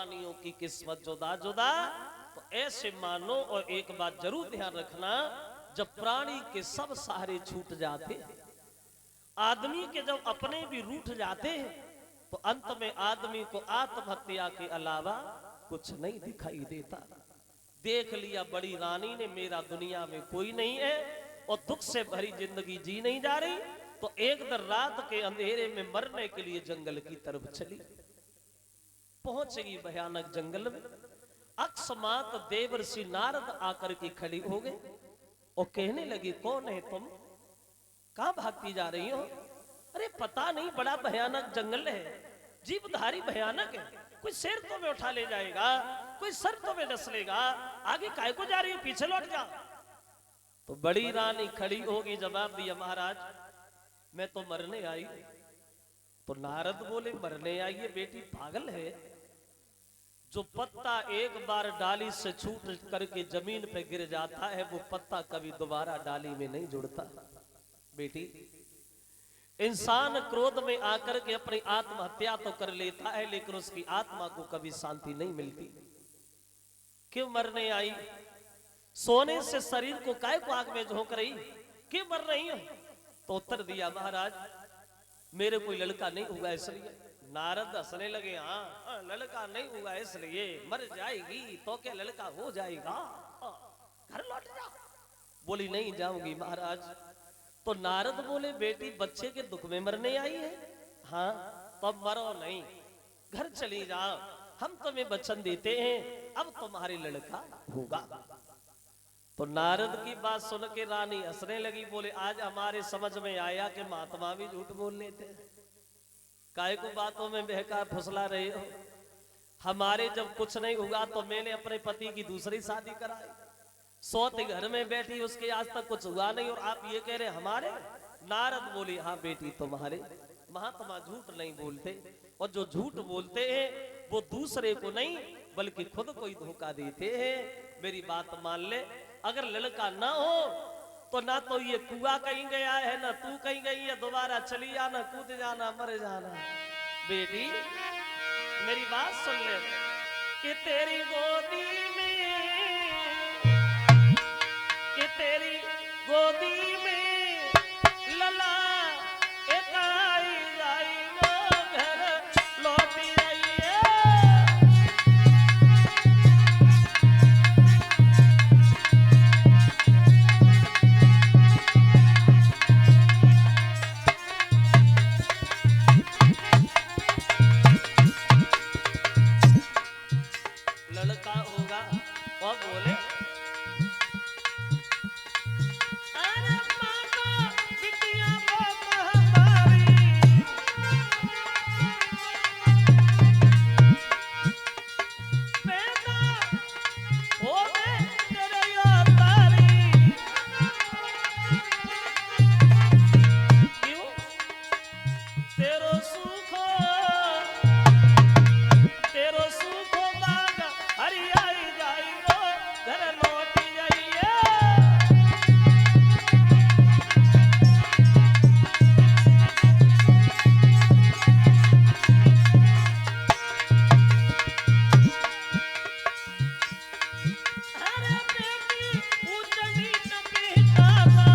प्राणियों की किस्मत जुदा जुदा। तो ऐसे मानो, और एक बात जरूर ध्यान रखना, जब प्राणी के सब सहारे छूट जाते हैं, आदमी के जब अपने भी रूठ जाते हैं, तो अंत में आदमी को आत्महत्या के अलावा कुछ नहीं दिखाई देता। देख लिया बड़ी रानी ने मेरा दुनिया में कोई नहीं है और दुख से भरी जिंदगी जी नहीं जा रही, तो एक दिन रात के अंधेरे में मरने के लिए जंगल की तरफ चली। पहुंचेगी भयानक जंगल में, अकस्मात देवर्षि नारद आकर के खड़ी हो गए और कहने लगी, कौन है तुम, कहां भागती जा रही हो? अरे पता नहीं, बड़ा भयानक जंगल है, जीवधारी भयानक है, कोई शेर तो में उठा ले जाएगा, कोई सर तो में डस लेगा, आगे काय को जा रही हो, पीछे लौट जा। तो बड़ी रानी खड़ी होगी, जवाब दिया, महाराज मैं तो मरने आई। तो नारद बोले, मरने आई है बेटी, पागल है? जो पत्ता एक बार डाली से छूट करके जमीन पे गिर जाता है, वो पत्ता कभी दोबारा डाली में नहीं जुड़ता। बेटी, इंसान क्रोध में आकर के अपनी आत्महत्या तो कर लेता है, लेकिन उसकी आत्मा को कभी शांति नहीं मिलती। क्यों मरने आई? सोने से शरीर को काय को आग में झोंक रही, क्यों मर रही हो? तो उत्तर दिया, महाराज मेरे कोई लड़का नहीं हुआ इसलिए। नारद हंसने लगे, हाँ लड़का नहीं हुआ इसलिए मर जाएगी, तो क्या लड़का हो जाएगा, घर लौट जा। बोली, नहीं जाऊंगी महाराज। तो नारद बोले, बेटी बच्चे के दुख में मरने आई है? हाँ। तो अब मरो नहीं, घर चली जाओ, हम तुम्हें वचन देते हैं, अब तुम्हारे लड़का होगा। तो नारद की बात सुन के रानी हंसने लगी, बोले, आज हमारे समझ में आया कि महात्मा भी झूठ बोल लेते हैं, काय को बातों में बहका फुसला रहे हो। हमारे जब कुछ नहीं हुआ तो मैंने अपने पति की दूसरी शादी कराई, सौते घर में बैठी, उसके आज तक कुछ हुआ नहीं, और आप ये कह रहे हमारे? नारद बोली, हाँ बेटी तुम्हारे। महात्मा झूठ नहीं बोलते, और जो झूठ बोलते हैं वो दूसरे को नहीं बल्कि खुद को ही धोखा देते हैं। मेरी बात मान ले, अगर लड़का ना हो तो ना तो ये कुआं कहीं गया है, ना तू कहीं गई है, दोबारा चली जाना, कूद जाना, मर जाना। बेटी मेरी बात सुन ले, कि तेरी गोदी में, कि तेरी गोदी में लला एक आई जाई, वो घर लौटी आई है। लड़का होगा और बोले, अरे माता बिटिया बाप हमारी, पैदा होवे तेरे अवतारी। क्यों? तेरो सुखो, तेरो सुखो बाग हरियाई जाई, वो घर लौटी जाइए। अरे बेटी ऊंच नीच पहचाना,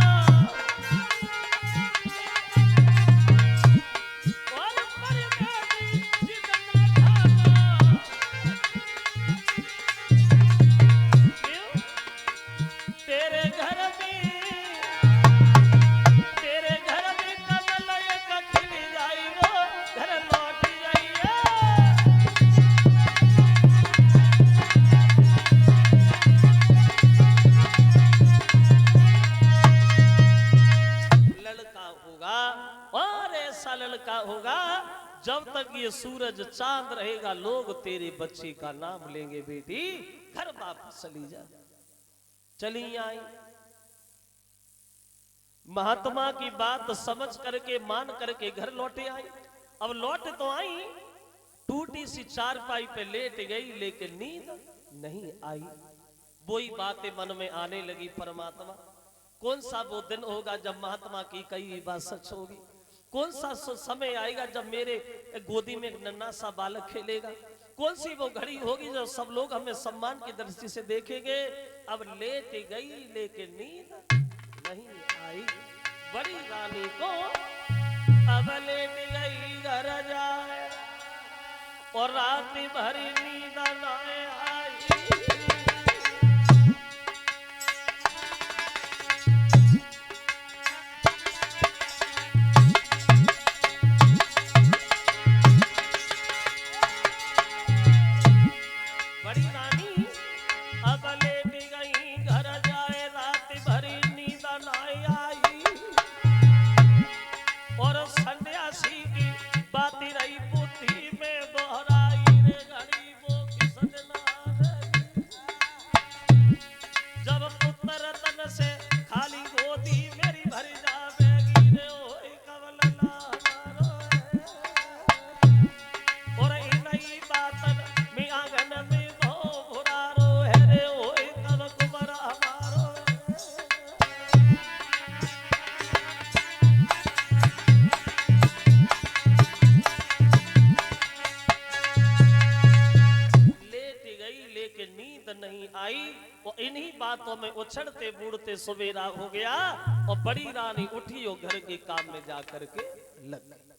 और पर बेटी जिद न ठाना। क्यों? तेरे घर में, तेरे घर में कमल एक खिल जाई, वो घर लौट जाइए। लड़का होगा, और ऐसा लड़का होगा जब तक ये सूरज चांद रहेगा, लोग तेरे बच्चे का नाम लेंगे। बेटी घर वापस चली जा। चली आई, महात्मा की बात समझ करके मान करके घर लौटे आई। अब लौट तो आई, टूटी सी चारपाई पे लेट गई, लेकिन नींद नहीं आई। वही बातें मन में आने लगी, परमात्मा कौन सा वो दिन होगा जब महात्मा की कही बात सच होगी? कौन सा समय आएगा जब मेरे गोदी में एक नन्हा सा बालक खेलेगा? कौन सी वो घड़ी होगी जब सब लोग हमें सम्मान की दृष्टि से देखेंगे। अब लेट गई लेकिन नींद नहीं आई, बड़ी रानी को अब लेट गई घर जाए और रात भर नींद न आई। बड़ी रानी अब लेट गई घर जाए, रात भरी नींद न आई और सन्यासी की बात रही बुद्धि में दोहराई रे घड़ी वो की सजना रे। जब पुत्र तन से खाली गोदी मेरी भर जावेगी रे, ओए कवलला हमारो और नई बातन में आंगन में नहीं आई। और इन्हीं बातों में उछड़ते बूढ़ते सवेरा हो गया और बड़ी रानी उठी और घर के काम में जाकर के लग गई।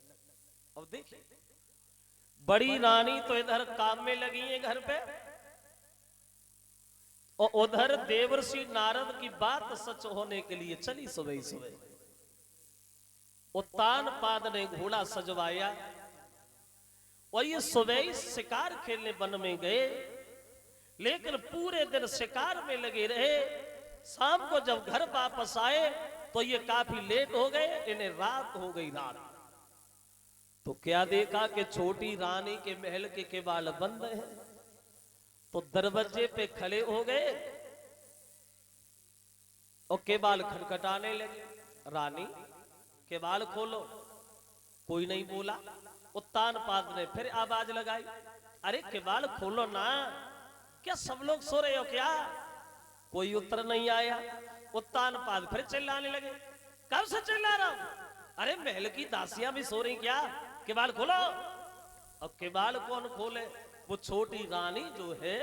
अब देखिए बड़ी रानी तो इधर काम में लगी है घर पे, और उधर देवर्षि नारद की बात सच होने के लिए चली सुबह सुबह। उत्तान पाद ने घोड़ा सजवाया और ये सुबह शिकार खेलने वन में गए, लेकिन पूरे दिन शिकार में लगे रहे। शाम को जब घर वापस आए तो ये काफी लेट हो गए, इन्हें रात हो गई। रात तो क्या देखा कि छोटी रानी के महल के केवाड़ बंद हैं, तो दरवाजे पे खड़े हो गए और केवाड़ खटखटाने लगे। रानी केवाड़ खोलो, कोई नहीं बोला। उत्तान पाद ने फिर आवाज लगाई, अरे केवाड़ खोलो ना, क्या सब लोग सो रहे हो क्या? कोई उत्तर नहीं आया। उत्तान पाद फिर चिल्लाने लगे, कब से चिल्ला रहा हूं? अरे महल की दासियां भी सो रही क्या? केवाड़ खोलो। अब केवाड़ कौन खोले? वो छोटी रानी जो है